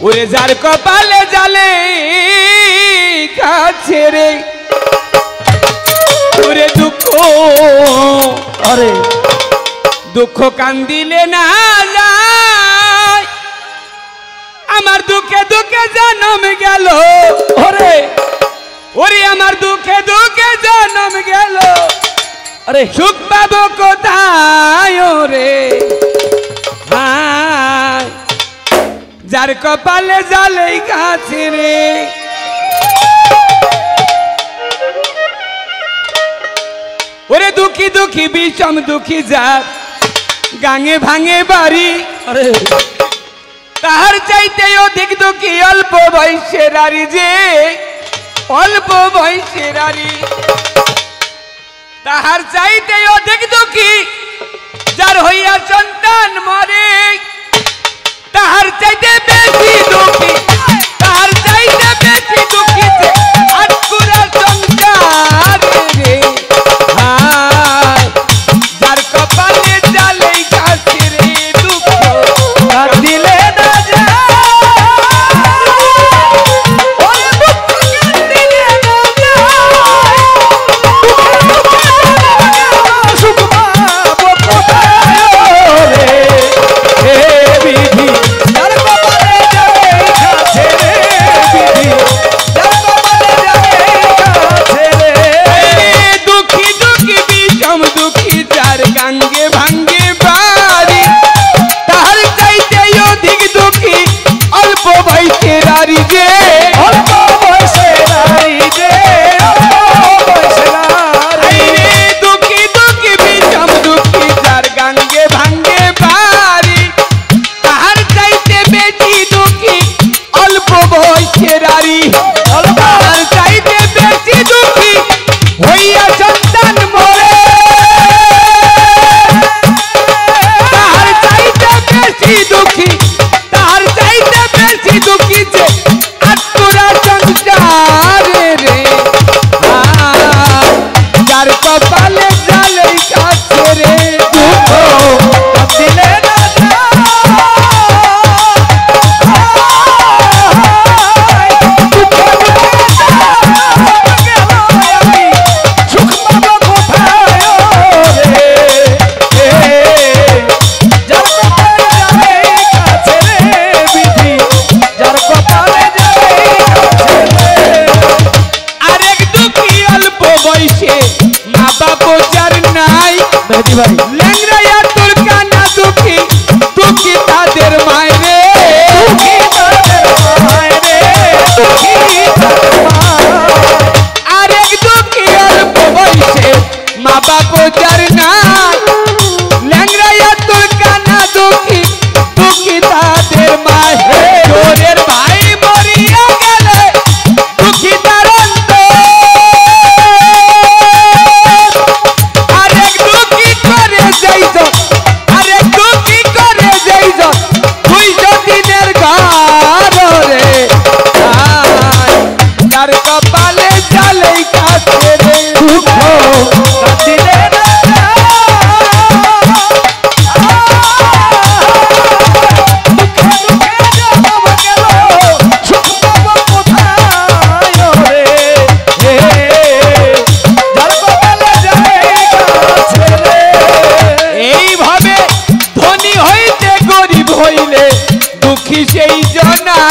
ওরে যার কপালে জালে কাছে রে ওরে দুঃখ আরে দুঃখ কান্দিলে না যায় আমার দুঃখে দুঃখে জন্ম গেল আরে ওরে আমার দুঃখে দুঃখে জন্ম গেল আরে সুখ পাবো কোথায় রে হায় যার কপালে জালে কাছে রে ওরে দুঃখী দুঃখী বিষম দুঃখী যার গাঙে ভাঙে বাড়ি আরে তাহার চাইতে অধিক দুঃখী অল্প বয়সের আরি যে অল্প বয়সের আরি তাহার চাইতে অধিক দুঃখী যার হইয়া সন্তান মরে তাহার চাইতে বেশি দুঃখী তাহার চাইতে বেশি দুঃখী যে আটকুরা সংসার রে হায় যার কপালে জালে কাছে রে দুঃখ দিলে না যায় ভাই লেংরাইয়া তোর কানা দুঃখী দুঃখী তাদের মায়েরে দুঃখী তাদের মায়েরে দুঃখী তাদের মায়েরে আরেক দুঃখী অল্প বয়সে মা বাপ যার নাই লেংরাইয়া তোর কানা দুঃখী দুঃখী তাদের মায়েরে তোরের ভাই মরিয়া গেলে দুঃখী তার কপালে জালে কাছে রে দুঃখ দিলে না দুঃখে দুঃখে জন্ম গেল সুখ পাবো কোথায় রে যার কপালে জালে কাছে রে এইভাবে ধনী হইতে গরিব হইলে দুঃখী সেই জনা